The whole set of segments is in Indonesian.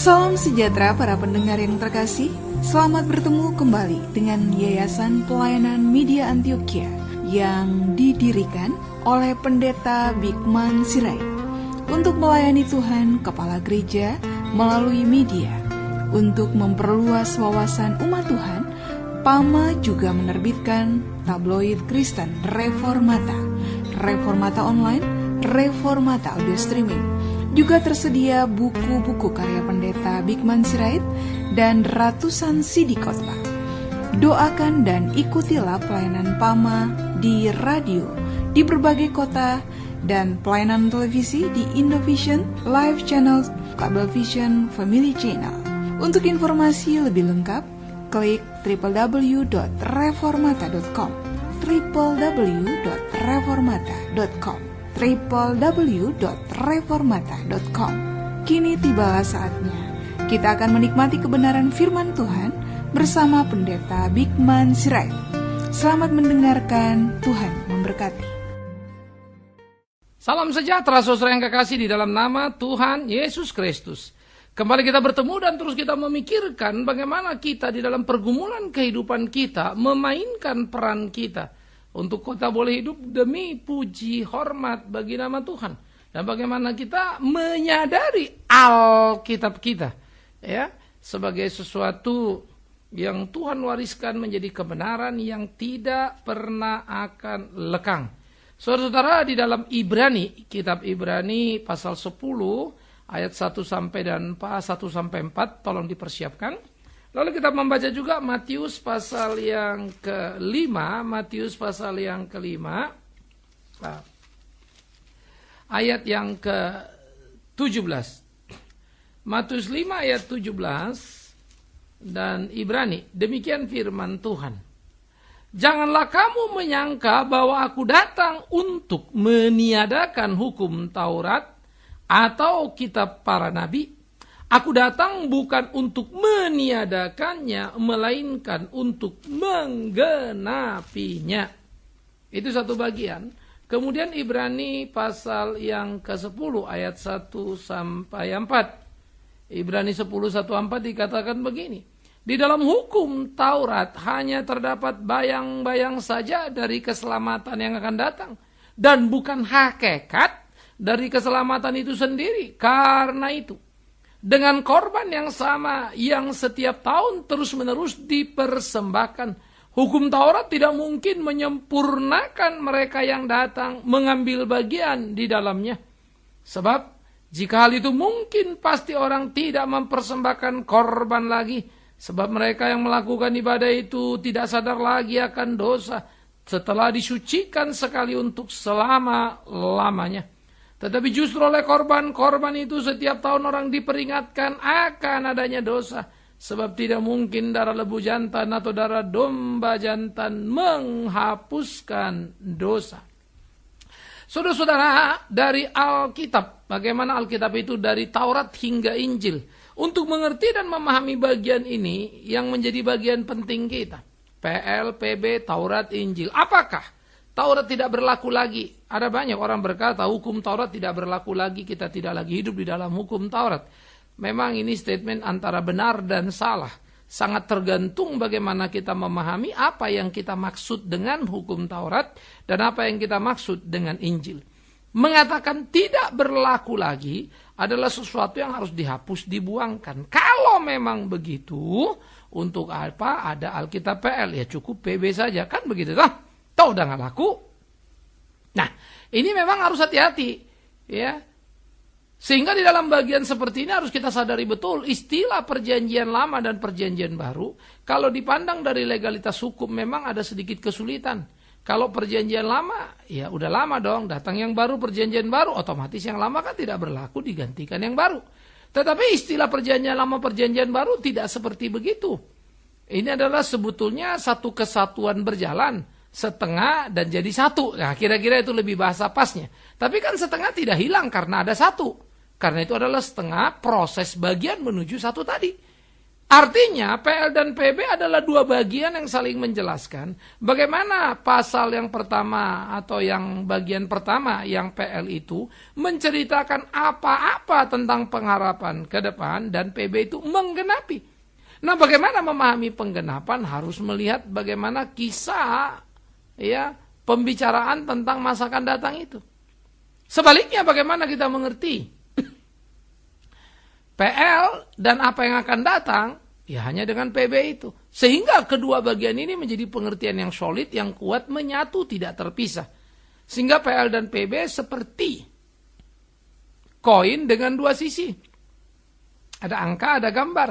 Salam sejahtera para pendengar yang terkasih. Selamat bertemu kembali dengan Yayasan Pelayanan Media Antioquia yang didirikan oleh Pendeta Bigman Sirait untuk melayani Tuhan Kepala Gereja melalui media. Untuk memperluas wawasan umat Tuhan, PAMA juga menerbitkan tabloid Kristen Reformata, Reformata Online, Reformata Audio Streaming. Juga tersedia buku-buku karya Pendeta Bigman Sirait dan ratusan CD khotbah. Doakan dan ikutilah pelayanan PAMA di radio di berbagai kota dan pelayanan televisi di Indovision, Live Channel, Cablevision, Family Channel. Untuk informasi lebih lengkap, klik www.reformata.com www.reformata.com www.reformata.com. Kini tibalah saatnya kita akan menikmati kebenaran firman Tuhan bersama Pendeta Bigman Sirait. Selamat mendengarkan, Tuhan memberkati. Salam sejahtera saudara yang kekasih di dalam nama Tuhan Yesus Kristus. Kembali kita bertemu dan terus kita memikirkan bagaimana kita di dalam pergumulan kehidupan kita memainkan peran kita untuk kita boleh hidup demi puji hormat bagi nama Tuhan. Dan bagaimana kita menyadari Alkitab kita ya sebagai sesuatu yang Tuhan wariskan menjadi kebenaran yang tidak pernah akan lekang. Saudara-saudara, di dalam Ibrani, kitab Ibrani pasal 10 ayat 1 sampai 4, tolong dipersiapkan. Lalu kita membaca juga Matius pasal yang ke-5, ayat yang ke-17. Matius 5 ayat 17 dan Ibrani, demikian firman Tuhan. Janganlah kamu menyangka bahwa aku datang untuk meniadakan hukum Taurat atau kitab para nabi. Aku datang bukan untuk meniadakannya, melainkan untuk menggenapinya. Itu satu bagian. Kemudian Ibrani pasal yang ke-10 ayat 1 sampai 4. Ibrani 10:1-4 dikatakan begini. Di dalam hukum Taurat hanya terdapat bayang-bayang saja dari keselamatan yang akan datang. Dan bukan hakikat dari keselamatan itu sendiri. Karena itu, dengan korban yang sama yang setiap tahun terus-menerus dipersembahkan, hukum Taurat tidak mungkin menyempurnakan mereka yang datang mengambil bagian di dalamnya. Sebab jika hal itu mungkin, pasti orang tidak mempersembahkan korban lagi. Sebab mereka yang melakukan ibadah itu tidak sadar lagi akan dosa setelah disucikan sekali untuk selama-lamanya. Tetapi justru oleh korban-korban itu setiap tahun orang diperingatkan akan adanya dosa. Sebab tidak mungkin darah lembu jantan atau darah domba jantan menghapuskan dosa. Saudara-saudara, dari Alkitab, bagaimana Alkitab itu dari Taurat hingga Injil. Untuk mengerti dan memahami bagian ini yang menjadi bagian penting kita. PL, PB, Taurat, Injil. Apakah Taurat tidak berlaku lagi? Ada banyak orang berkata hukum Taurat tidak berlaku lagi, kita tidak lagi hidup di dalam hukum Taurat. Memang ini statement antara benar dan salah. Sangat tergantung bagaimana kita memahami apa yang kita maksud dengan hukum Taurat dan apa yang kita maksud dengan Injil. Mengatakan tidak berlaku lagi adalah sesuatu yang harus dihapus, dibuangkan. Kalau memang begitu, untuk apa ada Alkitab PL? Ya cukup PB saja, kan begitu toh? Tahu udah nggak laku. Nah, ini memang harus hati-hati, ya. Sehingga di dalam bagian seperti ini harus kita sadari betul istilah perjanjian lama dan perjanjian baru. Kalau dipandang dari legalitas hukum memang ada sedikit kesulitan. Kalau perjanjian lama, ya udah lama dong. Datang yang baru, perjanjian baru, otomatis yang lama kan tidak berlaku, digantikan yang baru. Tetapi istilah perjanjian lama, perjanjian baru tidak seperti begitu. Ini adalah sebetulnya satu kesatuan berjalan. Setengah dan jadi satu. Nah, kira-kira itu lebih bahasa pasnya. Tapi kan setengah tidak hilang karena ada satu. Karena itu adalah setengah proses bagian menuju satu tadi. Artinya PL dan PB adalah dua bagian yang saling menjelaskan bagaimana pasal yang pertama atau yang bagian pertama yang PL itu menceritakan apa-apa tentang pengharapan ke depan dan PB itu menggenapi. Nah, bagaimana memahami penggenapan harus melihat bagaimana kisah ya pembicaraan tentang masa akan datang itu. Sebaliknya bagaimana kita mengerti PL dan apa yang akan datang, ya hanya dengan PB itu. Sehingga kedua bagian ini menjadi pengertian yang solid, yang kuat, menyatu, tidak terpisah. Sehingga PL dan PB seperti koin dengan dua sisi. Ada angka, ada gambar.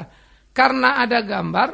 Karena ada gambar,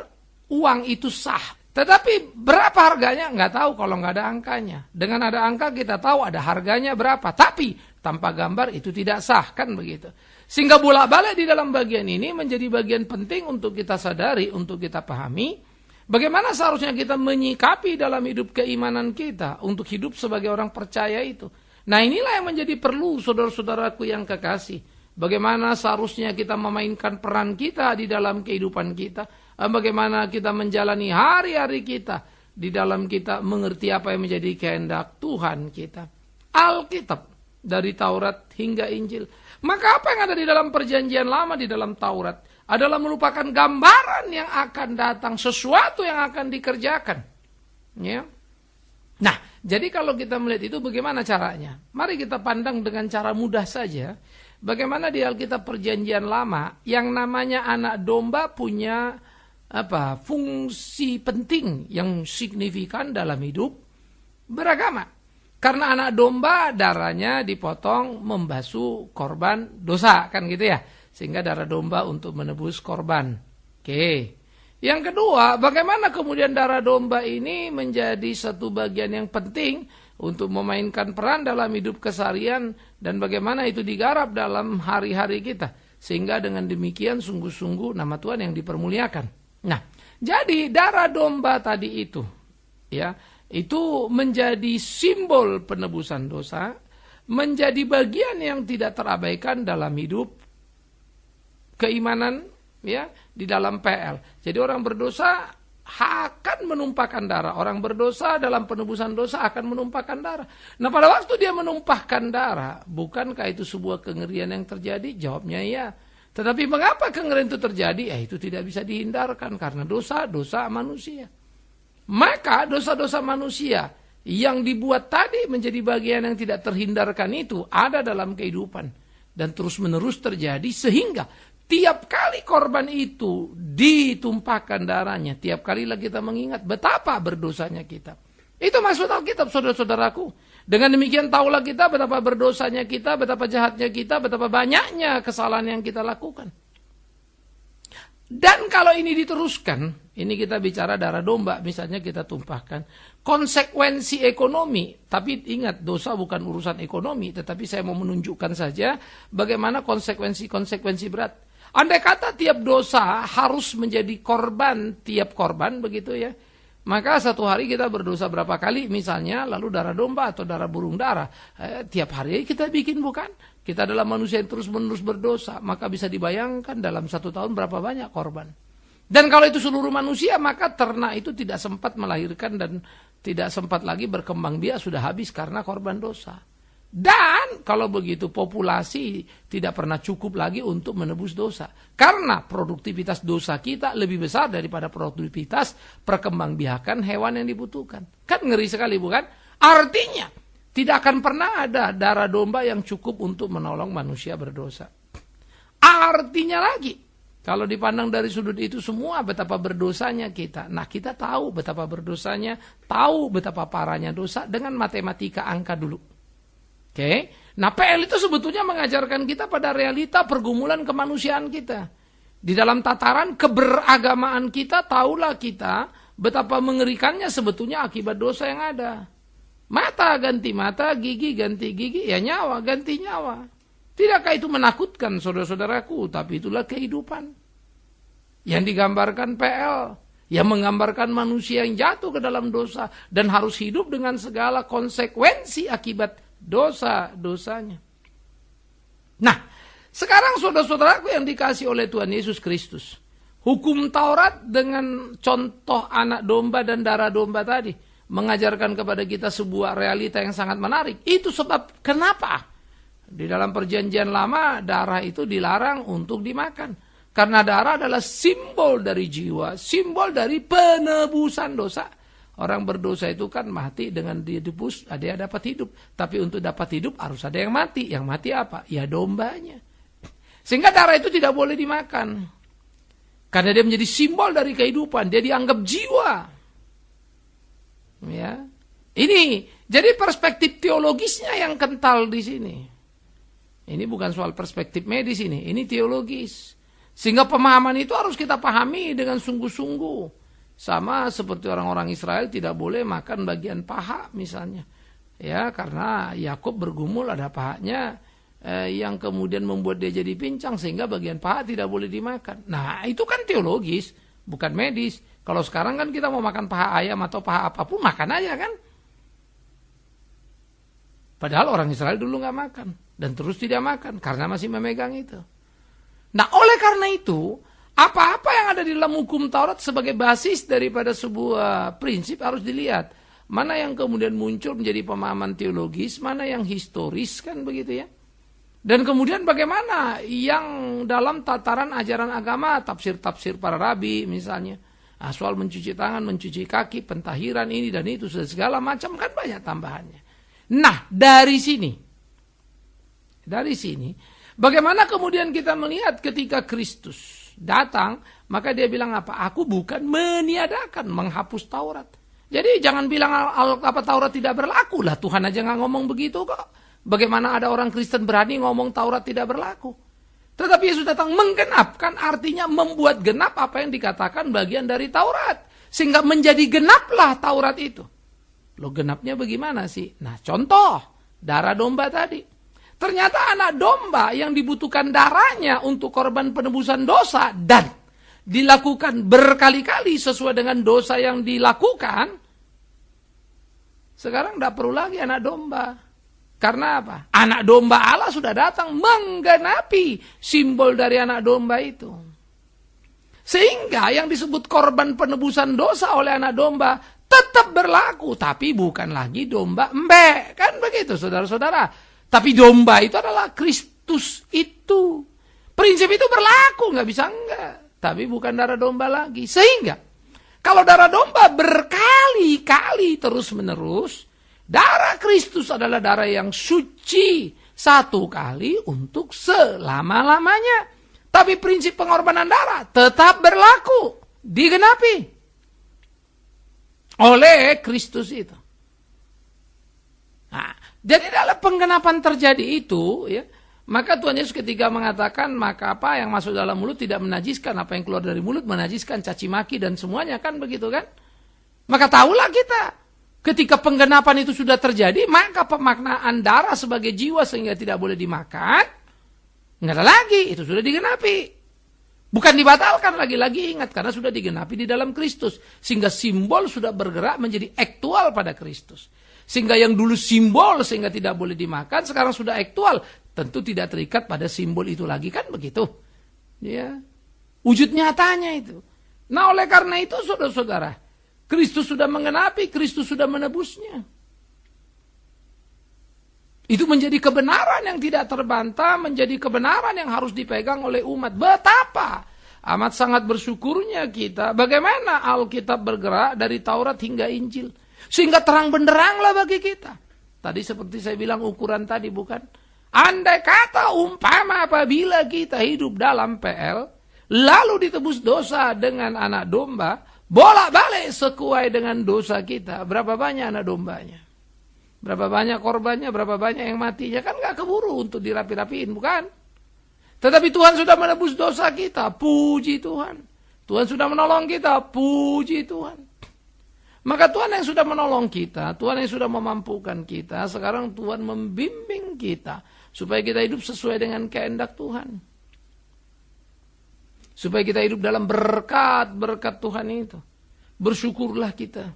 uang itu sah. Tetapi berapa harganya? Nggak tahu kalau nggak ada angkanya. Dengan ada angka kita tahu ada harganya berapa. Tapi tanpa gambar itu tidak sah, kan begitu. Sehingga bolak-balik di dalam bagian ini menjadi bagian penting untuk kita sadari, untuk kita pahami. Bagaimana seharusnya kita menyikapi dalam hidup keimanan kita untuk hidup sebagai orang percaya itu. Nah, inilah yang menjadi perlu saudara-saudaraku yang kekasih. Bagaimana seharusnya kita memainkan peran kita di dalam kehidupan kita. Bagaimana kita menjalani hari-hari kita di dalam kita mengerti apa yang menjadi kehendak Tuhan kita. Alkitab dari Taurat hingga Injil. Maka apa yang ada di dalam perjanjian lama, di dalam Taurat, adalah merupakan gambaran yang akan datang, sesuatu yang akan dikerjakan. Ya. Nah, jadi kalau kita melihat itu bagaimana caranya? Mari kita pandang dengan cara mudah saja. Bagaimana di Alkitab perjanjian lama, yang namanya anak domba punya fungsi penting yang signifikan dalam hidup beragama. Karena anak domba darahnya dipotong membasuh korban dosa, kan gitu ya. Sehingga darah domba untuk menebus korban. Oke. Yang kedua, bagaimana kemudian darah domba ini menjadi satu bagian yang penting untuk memainkan peran dalam hidup keseharian dan bagaimana itu digarap dalam hari-hari kita. Sehingga dengan demikian sungguh-sungguh nama Tuhan yang dipermuliakan. Nah, jadi darah domba tadi itu, ya, itu menjadi simbol penebusan dosa, menjadi bagian yang tidak terabaikan dalam hidup keimanan, ya, di dalam PL. Jadi orang berdosa akan menumpahkan darah. Orang berdosa dalam penebusan dosa akan menumpahkan darah. Nah, pada waktu dia menumpahkan darah, bukankah itu sebuah kengerian yang terjadi? Jawabnya ya. Tetapi mengapa kengerian itu terjadi? Itu tidak bisa dihindarkan karena dosa manusia. Maka dosa-dosa manusia yang dibuat tadi menjadi bagian yang tidak terhindarkan itu ada dalam kehidupan. Dan terus-menerus terjadi sehingga tiap kali korban itu ditumpahkan darahnya, tiap kali lagi kita mengingat betapa berdosanya kita. Itu maksud Alkitab, saudara-saudaraku. Dengan demikian tahulah kita betapa berdosanya kita, betapa jahatnya kita, betapa banyaknya kesalahan yang kita lakukan. Dan kalau ini diteruskan, ini kita bicara darah domba, misalnya kita tumpahkan, konsekuensi ekonomi, tapi ingat dosa bukan urusan ekonomi, tetapi saya mau menunjukkan saja bagaimana konsekuensi berat. Andai kata tiap dosa harus menjadi korban, tiap korban begitu ya, maka satu hari kita berdosa berapa kali misalnya, lalu darah domba atau darah burung dara, tiap hari kita bikin bukan? Kita adalah manusia yang terus-menerus berdosa, maka bisa dibayangkan dalam satu tahun berapa banyak korban. Dan kalau itu seluruh manusia, maka ternak itu tidak sempat melahirkan dan tidak sempat lagi berkembang biak, sudah habis karena korban dosa. Dan kalau begitu populasi tidak pernah cukup lagi untuk menebus dosa. Karena produktivitas dosa kita lebih besar daripada produktivitas perkembangbiakan hewan yang dibutuhkan. Kan ngeri sekali bukan? Artinya tidak akan pernah ada darah domba yang cukup untuk menolong manusia berdosa. Artinya lagi, kalau dipandang dari sudut itu semua betapa berdosanya kita. Nah, kita tahu betapa berdosanya, tahu betapa parahnya dosa dengan matematika angka dulu. Oke? Nah, PL itu sebetulnya mengajarkan kita pada realita pergumulan kemanusiaan kita. Di dalam tataran keberagamaan kita, tahulah kita betapa mengerikannya sebetulnya akibat dosa yang ada. Mata ganti mata, gigi ganti gigi, ya nyawa ganti nyawa. Tidakkah itu menakutkan saudara-saudaraku? Tapi itulah kehidupan. Yang digambarkan PL, yang menggambarkan manusia yang jatuh ke dalam dosa dan harus hidup dengan segala konsekuensi akibat dosa-dosanya. Nah, sekarang saudara-saudaraku yang dikasihi oleh Tuhan Yesus Kristus, Hukum Taurat dengan contoh anak domba dan darah domba tadi mengajarkan kepada kita sebuah realita yang sangat menarik. Itu sebab kenapa di dalam perjanjian lama darah itu dilarang untuk dimakan. Karena darah adalah simbol dari jiwa, simbol dari penebusan dosa. Orang berdosa itu kan mati, dengan dia ditebus, dia dapat hidup. Tapi untuk dapat hidup harus ada yang mati. Yang mati apa? Ya dombanya. Sehingga darah itu tidak boleh dimakan. Karena dia menjadi simbol dari kehidupan, dia dianggap jiwa. Ya. Ini jadi perspektif teologisnya yang kental di sini. Ini bukan soal perspektif medis ini teologis. Sehingga pemahaman itu harus kita pahami dengan sungguh-sungguh. Sama seperti orang-orang Israel tidak boleh makan bagian paha misalnya. Ya, karena Yakub bergumul ada pahanya yang kemudian membuat dia jadi pincang sehingga bagian paha tidak boleh dimakan. Nah, itu kan teologis, bukan medis. Kalau sekarang kan kita mau makan paha ayam atau paha apapun makan aja kan. Padahal orang Israel dulu nggak makan dan terus tidak makan karena masih memegang itu. Nah, oleh karena itu, apa-apa yang ada di dalam hukum Taurat sebagai basis daripada sebuah prinsip harus dilihat. Mana yang kemudian muncul menjadi pemahaman teologis, mana yang historis kan begitu ya. Dan kemudian bagaimana yang dalam tataran ajaran agama, tafsir-tafsir para rabi misalnya. Nah, soal mencuci tangan, mencuci kaki, pentahiran ini dan itu, segala macam kan banyak tambahannya. Nah, dari sini, bagaimana kemudian kita melihat ketika Kristus datang, maka dia bilang apa? Aku bukan meniadakan, menghapus Taurat. Jadi jangan bilang apa Taurat tidak berlaku lah, Tuhan aja nggak ngomong begitu kok. Bagaimana ada orang Kristen berani ngomong Taurat tidak berlaku? Tetapi Yesus datang menggenapkan, artinya membuat genap apa yang dikatakan bagian dari Taurat. Sehingga menjadi genaplah Taurat itu. Loh, genapnya bagaimana sih? Nah, contoh, darah domba tadi. Ternyata anak domba yang dibutuhkan darahnya untuk korban penebusan dosa dan dilakukan berkali-kali sesuai dengan dosa yang dilakukan, sekarang tidak perlu lagi anak domba. Karena apa? Anak domba Allah sudah datang menggenapi simbol dari anak domba itu. Sehingga yang disebut korban penebusan dosa oleh anak domba tetap berlaku. Tapi bukan lagi domba embek. Kan begitu saudara-saudara. Tapi domba itu adalah Kristus itu. Prinsip itu berlaku, nggak bisa enggak. Tapi bukan darah domba lagi. Sehingga kalau darah domba berkali-kali terus-menerus, darah Kristus adalah darah yang suci satu kali untuk selama-lamanya. Tapi prinsip pengorbanan darah tetap berlaku, digenapi oleh Kristus itu. Nah, jadi dalam penggenapan terjadi itu, ya, maka Tuhan Yesus ketika mengatakan, maka apa yang masuk dalam mulut tidak menajiskan, apa yang keluar dari mulut menajiskan, caci maki dan semuanya, kan begitu kan? Maka tahulah kita, ketika penggenapan itu sudah terjadi, maka pemaknaan darah sebagai jiwa sehingga tidak boleh dimakan, nggak ada lagi, itu sudah digenapi. Bukan dibatalkan, lagi-lagi ingat, karena sudah digenapi di dalam Kristus. Sehingga simbol sudah bergerak menjadi aktual pada Kristus. Sehingga yang dulu simbol sehingga tidak boleh dimakan, sekarang sudah aktual. Tentu tidak terikat pada simbol itu lagi, kan begitu. Ya. Wujud nyatanya itu. Nah, oleh karena itu saudara-saudara, Kristus sudah mengenapi, Kristus sudah menebusnya. Itu menjadi kebenaran yang tidak terbantah, menjadi kebenaran yang harus dipegang oleh umat. Betapa amat sangat bersyukurnya kita, bagaimana Alkitab bergerak dari Taurat hingga Injil. Sehingga terang benderanglah bagi kita. Tadi seperti saya bilang ukuran tadi, bukan? Andai kata umpama apabila kita hidup dalam PL, lalu ditebus dosa dengan anak domba, bolak-balik sesuai dengan dosa kita. Berapa banyak anak dombanya? Berapa banyak korbannya? Berapa banyak yang matinya? Kan gak keburu untuk dirapi-rapiin, bukan? Tetapi Tuhan sudah menebus dosa kita. Puji Tuhan. Tuhan sudah menolong kita. Puji Tuhan. Maka Tuhan yang sudah menolong kita, Tuhan yang sudah memampukan kita, sekarang Tuhan membimbing kita supaya kita hidup sesuai dengan kehendak Tuhan. Supaya kita hidup dalam berkat-berkat Tuhan itu. Bersyukurlah kita.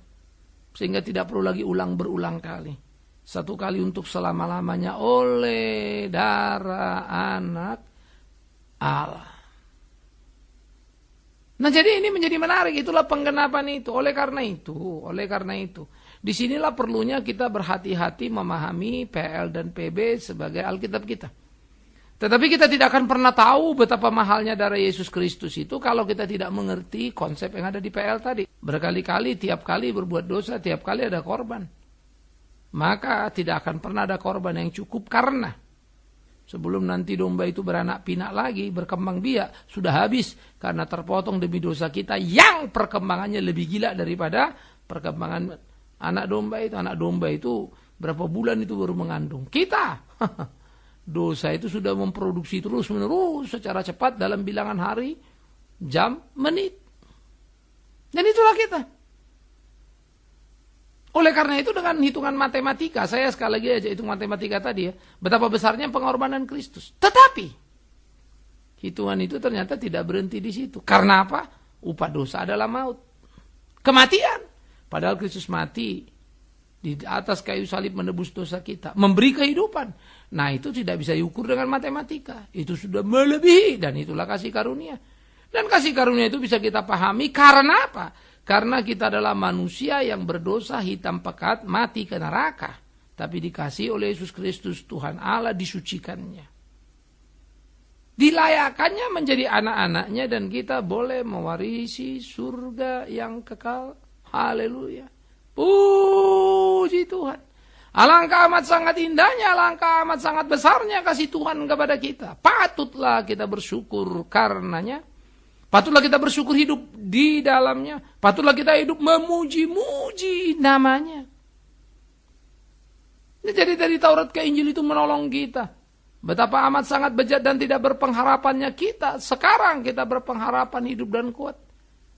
Sehingga tidak perlu lagi berulang kali. Satu kali untuk selama-lamanya oleh darah anak Allah. Nah, jadi ini menjadi menarik, itulah penggenapan itu. Oleh karena itu, disinilah perlunya kita berhati-hati memahami PL dan PB sebagai Alkitab kita. Tetapi kita tidak akan pernah tahu betapa mahalnya darah Yesus Kristus itu kalau kita tidak mengerti konsep yang ada di PL tadi. Berkali-kali, tiap kali berbuat dosa, tiap kali ada korban. Maka tidak akan pernah ada korban yang cukup karena sebelum nanti domba itu beranak pinak lagi, berkembang biak, sudah habis karena terpotong demi dosa kita yang perkembangannya lebih gila daripada perkembangan anak domba itu. Anak domba itu berapa bulan itu baru mengandung. Kita, dosa itu sudah memproduksi terus-menerus secara cepat dalam bilangan hari, jam, menit. Dan itulah kita. Oleh karena itu dengan hitungan matematika, saya sekali lagi aja hitung matematika tadi ya, betapa besarnya pengorbanan Kristus. Tetapi, hitungan itu ternyata tidak berhenti di situ. Karena apa? Upah dosa adalah maut. Kematian. Padahal Kristus mati di atas kayu salib menebus dosa kita. Memberi kehidupan. Nah itu tidak bisa diukur dengan matematika. Itu sudah melebihi dan itulah kasih karunia. Dan kasih karunia itu bisa kita pahami karena apa? Karena kita adalah manusia yang berdosa, hitam pekat, mati ke neraka. Tapi dikasih oleh Yesus Kristus, Tuhan Allah disucikannya. Dilayakannya menjadi anak-anaknya dan kita boleh mewarisi surga yang kekal. Haleluya. Puji Tuhan. Alangkah amat sangat indahnya, alangkah amat sangat besarnya kasih Tuhan kepada kita. Patutlah kita bersyukur karenanya. Patutlah kita bersyukur hidup di dalamnya. Patutlah kita hidup memuji-muji namanya. Jadi dari Taurat ke Injil itu menolong kita. Betapa amat sangat bejat dan tidak berpengharapannya kita. Sekarang kita berpengharapan hidup dan kuat.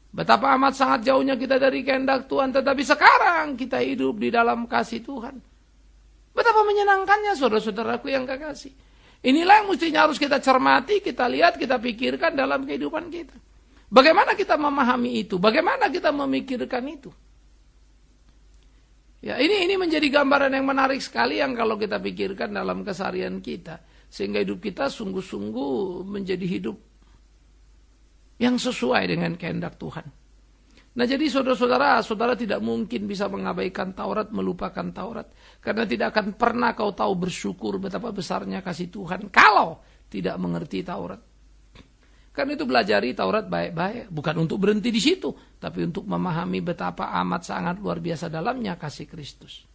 Betapa amat sangat jauhnya kita dari kehendak Tuhan. Tetapi sekarang kita hidup di dalam kasih Tuhan. Betapa menyenangkannya saudara-saudaraku yang kekasih. Inilah yang mestinya harus kita cermati, kita lihat, kita pikirkan dalam kehidupan kita. Bagaimana kita memahami itu? Bagaimana kita memikirkan itu? Ya, ini menjadi gambaran yang menarik sekali yang kalau kita pikirkan dalam keseharian kita. Sehingga hidup kita sungguh-sungguh menjadi hidup yang sesuai dengan kehendak Tuhan. Nah jadi saudara-saudara, saudara tidak mungkin bisa mengabaikan Taurat, melupakan Taurat. Karena tidak akan pernah kau tahu bersyukur betapa besarnya kasih Tuhan kalau tidak mengerti Taurat. Karena itu belajari Taurat baik-baik. Bukan untuk berhenti di situ, tapi untuk memahami betapa amat sangat luar biasa dalamnya kasih Kristus.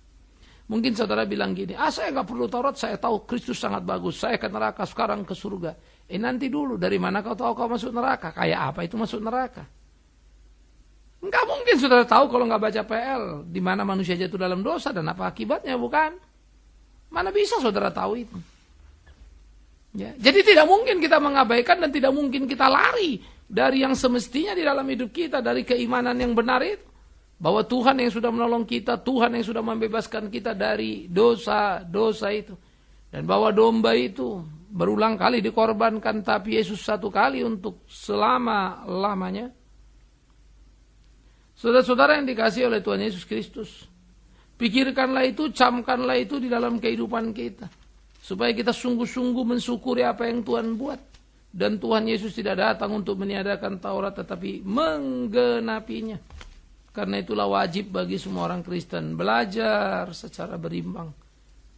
Mungkin saudara bilang gini, saya nggak perlu Taurat, saya tahu Kristus sangat bagus. Saya ke neraka, sekarang ke surga. Nanti dulu, dari mana kau tahu kau masuk neraka? Kayak apa itu masuk neraka? Enggak mungkin saudara tahu kalau nggak baca PL di mana manusia jatuh dalam dosa dan apa akibatnya, bukan? Mana bisa saudara tahu itu? Ya, jadi tidak mungkin kita mengabaikan dan tidak mungkin kita lari dari yang semestinya di dalam hidup kita, dari keimanan yang benar itu. Bahwa Tuhan yang sudah menolong kita, Tuhan yang sudah membebaskan kita dari dosa-dosa itu. Dan bahwa domba itu berulang kali dikorbankan, tapi Yesus satu kali untuk selama-lamanya. Saudara-saudara yang dikasihi oleh Tuhan Yesus Kristus, pikirkanlah itu, camkanlah itu di dalam kehidupan kita. Supaya kita sungguh-sungguh mensyukuri apa yang Tuhan buat. Dan Tuhan Yesus tidak datang untuk meniadakan Taurat, tetapi menggenapinya. Karena itulah wajib bagi semua orang Kristen belajar secara berimbang.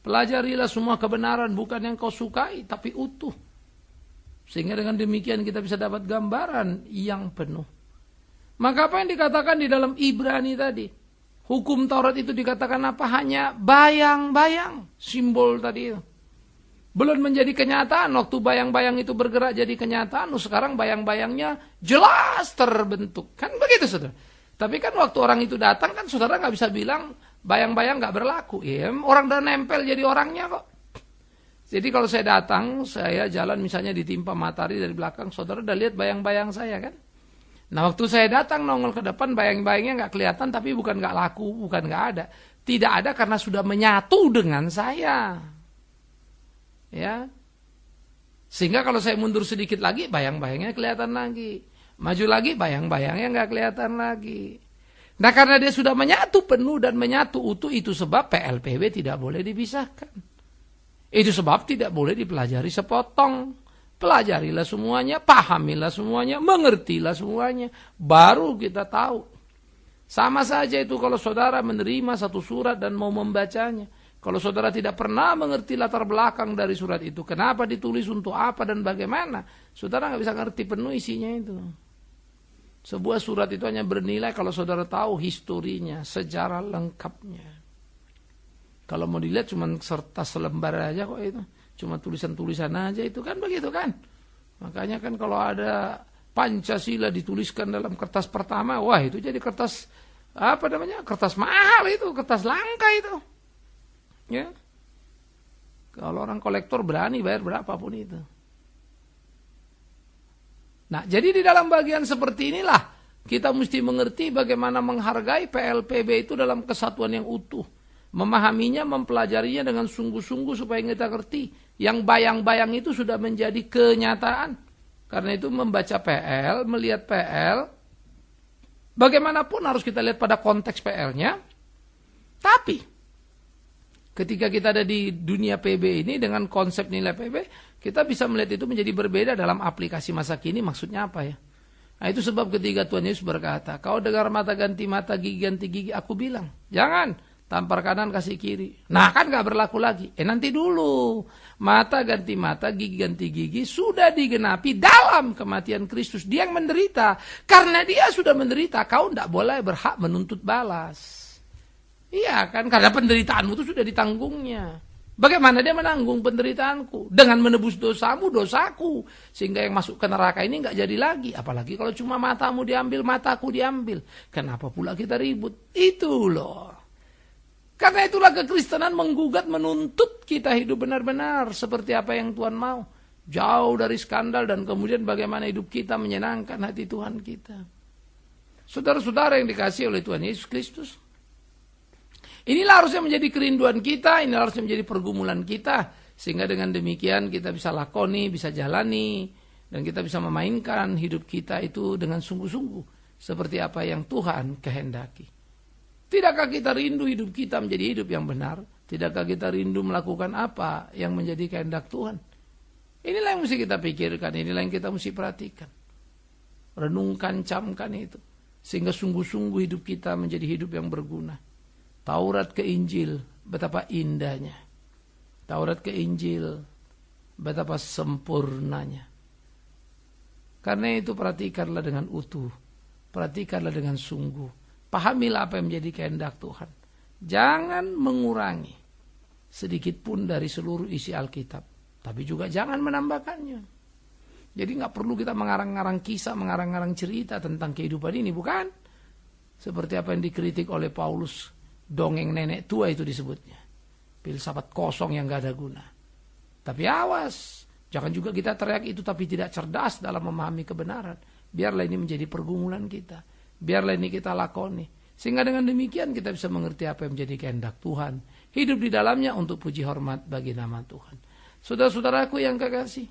Pelajarilah semua kebenaran, bukan yang kau sukai, tapi utuh. Sehingga dengan demikian kita bisa dapat gambaran yang penuh. Maka apa yang dikatakan di dalam Ibrani tadi? Hukum Taurat itu dikatakan apa? Hanya bayang-bayang. Simbol tadi itu. Belum menjadi kenyataan. Waktu bayang-bayang itu bergerak jadi kenyataan. Sekarang bayang-bayangnya jelas terbentuk. Kan begitu saudara. Tapi kan waktu orang itu datang kan saudara gak bisa bilang bayang-bayang gak berlaku. Ya, orang udah nempel jadi orangnya kok. Jadi kalau saya datang, saya jalan misalnya ditimpa matahari dari belakang. Saudara udah lihat bayang-bayang saya kan. Nah waktu saya datang nongol ke depan bayang-bayangnya gak kelihatan, tapi bukan gak laku, bukan gak ada. Tidak ada karena sudah menyatu dengan saya. Ya. Sehingga kalau saya mundur sedikit lagi, bayang-bayangnya kelihatan lagi. Maju lagi, bayang-bayangnya gak kelihatan lagi. Nah karena dia sudah menyatu penuh dan menyatu utuh, itu sebab PLPB tidak boleh dipisahkan. Itu sebab tidak boleh dipelajari sepotong. pelajarilah semuanya, pahamilah semuanya, mengertilah semuanya. Baru kita tahu. Sama saja itu kalau saudara menerima satu surat dan mau membacanya. Kalau saudara tidak pernah mengerti latar belakang dari surat itu, kenapa ditulis, untuk apa dan bagaimana, saudara nggak bisa ngerti penuh isinya itu. Sebuah surat itu hanya bernilai kalau saudara tahu historinya, sejarah lengkapnya. Kalau mau dilihat cuma kertas selembar aja kok itu. Cuma tulisan-tulisan aja itu kan begitu kan. Makanya kan kalau ada Pancasila dituliskan dalam kertas pertama, wah itu jadi kertas kertas mahal itu, kertas langka itu. Ya. Kalau orang kolektor berani bayar berapapun itu. Nah, jadi di dalam bagian seperti inilah kita mesti mengerti bagaimana menghargai PLPB itu dalam kesatuan yang utuh. Memahaminya, mempelajarinya dengan sungguh-sungguh supaya kita ngerti. Yang bayang-bayang itu sudah menjadi kenyataan. Karena itu membaca PL, melihat PL, bagaimanapun harus kita lihat pada konteks PL-nya. Tapi, ketika kita ada di dunia PB ini dengan konsep nilai PB, kita bisa melihat itu menjadi berbeda dalam aplikasi masa kini. Maksudnya apa ya? Nah, itu sebab ketika Tuhan Yesus berkata, kau dengar mata ganti mata, gigi ganti gigi, aku bilang, jangan. Tampar kanan kasih kiri. Nah kan gak berlaku lagi. Nanti dulu. Mata ganti mata, gigi ganti gigi sudah digenapi dalam kematian Kristus. Dia yang menderita. Karena dia sudah menderita, kau tidak boleh berhak menuntut balas. Iya kan, karena penderitaanmu itu sudah ditanggungnya. Bagaimana dia menanggung penderitaanku? Dengan menebus dosamu, dosaku. Sehingga yang masuk ke neraka ini gak jadi lagi. Apalagi kalau cuma matamu diambil, mataku diambil. Kenapa pula kita ribut? Itu loh. Karena itulah kekristenan menggugat, menuntut kita hidup benar-benar seperti apa yang Tuhan mau. Jauh dari skandal dan kemudian bagaimana hidup kita menyenangkan hati Tuhan kita. Saudara-saudara yang dikasihi oleh Tuhan Yesus Kristus. Inilah harusnya menjadi kerinduan kita, inilah harusnya menjadi pergumulan kita. Sehingga dengan demikian kita bisa lakoni, bisa jalani, dan kita bisa memainkan hidup kita itu dengan sungguh-sungguh. Seperti apa yang Tuhan kehendaki. Tidakkah kita rindu hidup kita menjadi hidup yang benar? Tidakkah kita rindu melakukan apa yang menjadi kehendak Tuhan? Inilah yang mesti kita pikirkan, inilah yang kita mesti perhatikan. Renungkan, camkan itu. Sehingga sungguh-sungguh hidup kita menjadi hidup yang berguna. Taurat ke Injil, betapa indahnya. Taurat ke Injil, betapa sempurnanya. Karena itu perhatikanlah dengan utuh. Perhatikanlah dengan sungguh. Pahamilah apa yang menjadi kehendak Tuhan. Jangan mengurangi sedikit pun dari seluruh isi Alkitab. Tapi juga jangan menambahkannya. Jadi gak perlu kita mengarang-arang kisah, mengarang-arang cerita tentang kehidupan ini, bukan? Seperti apa yang dikritik oleh Paulus, dongeng nenek tua itu disebutnya. Filsafat kosong yang gak ada guna. Tapi awas, jangan juga kita teriak itu tapi tidak cerdas dalam memahami kebenaran. Biarlah ini menjadi pergumulan kita. Biarlah ini kita lakoni. Sehingga dengan demikian kita bisa mengerti apa yang menjadi kehendak Tuhan. Hidup di dalamnya untuk puji hormat bagi nama Tuhan. Saudara-saudaraku yang kekasih,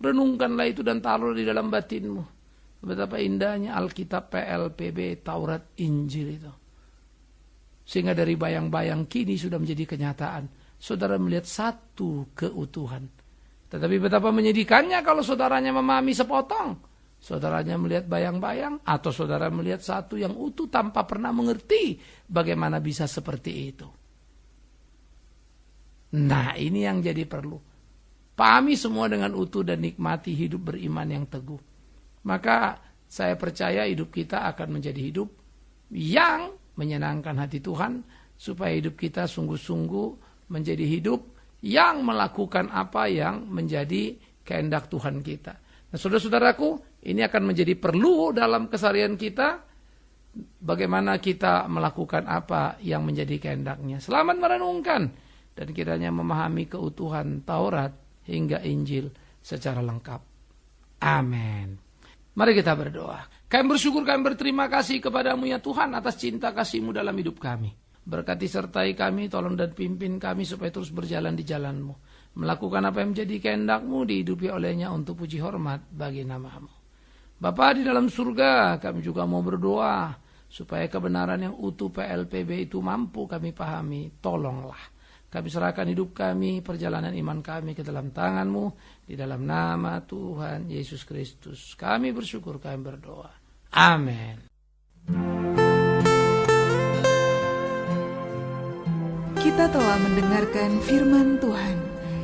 renungkanlah itu dan taruh di dalam batinmu. Betapa indahnya Alkitab, PLPB, Taurat, Injil itu. Sehingga dari bayang-bayang kini sudah menjadi kenyataan. Saudara melihat satu keutuhan. Tetapi betapa menyedihkannya kalau saudaranya memahami sepotong. Saudaranya melihat bayang-bayang atau saudara melihat satu yang utuh tanpa pernah mengerti bagaimana bisa seperti itu. Nah, ini yang jadi perlu. Pahami semua dengan utuh dan nikmati hidup beriman yang teguh. Maka saya percaya hidup kita akan menjadi hidup yang menyenangkan hati Tuhan, supaya hidup kita sungguh-sungguh menjadi hidup yang melakukan apa yang menjadi kehendak Tuhan kita. Nah, saudara-saudaraku, ini akan menjadi perlu dalam keseharian kita, bagaimana kita melakukan apa yang menjadi kehendaknya. Selamat merenungkan dan kiranya memahami keutuhan Taurat hingga Injil secara lengkap. Amin. Mari kita berdoa. Kami bersyukur, kami berterima kasih kepadamu ya Tuhan atas cinta kasih-Mu dalam hidup kami. Berkati sertai kami, tolong dan pimpin kami supaya terus berjalan di jalan-Mu. Melakukan apa yang menjadi kehendak-Mu, dihidupi olehnya untuk puji hormat bagi nama-Mu. Bapa di dalam surga, kami juga mau berdoa supaya kebenaran yang utuh PLPB itu mampu kami pahami. Tolonglah. Kami serahkan hidup kami, perjalanan iman kami ke dalam tangan-Mu. Di dalam nama Tuhan Yesus Kristus kami bersyukur, kami berdoa. Amin. Kita telah mendengarkan firman Tuhan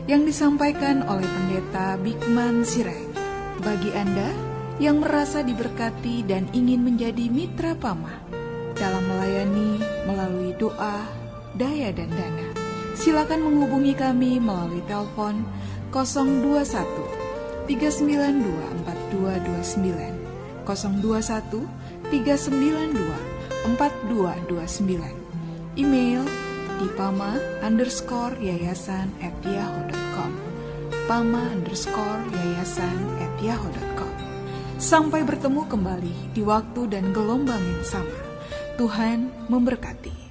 yang disampaikan oleh Pendeta Bikman Sirait. Bagi Anda yang merasa diberkati dan ingin menjadi mitra Pama dalam melayani melalui doa, daya dan dana, silakan menghubungi kami melalui telepon 021 392 4229, 021 392 4229, email di pama_yayasan@yahoo.com, pama_yayasan@yahoo.com. Sampai bertemu kembali di waktu dan gelombang yang sama. Tuhan memberkati.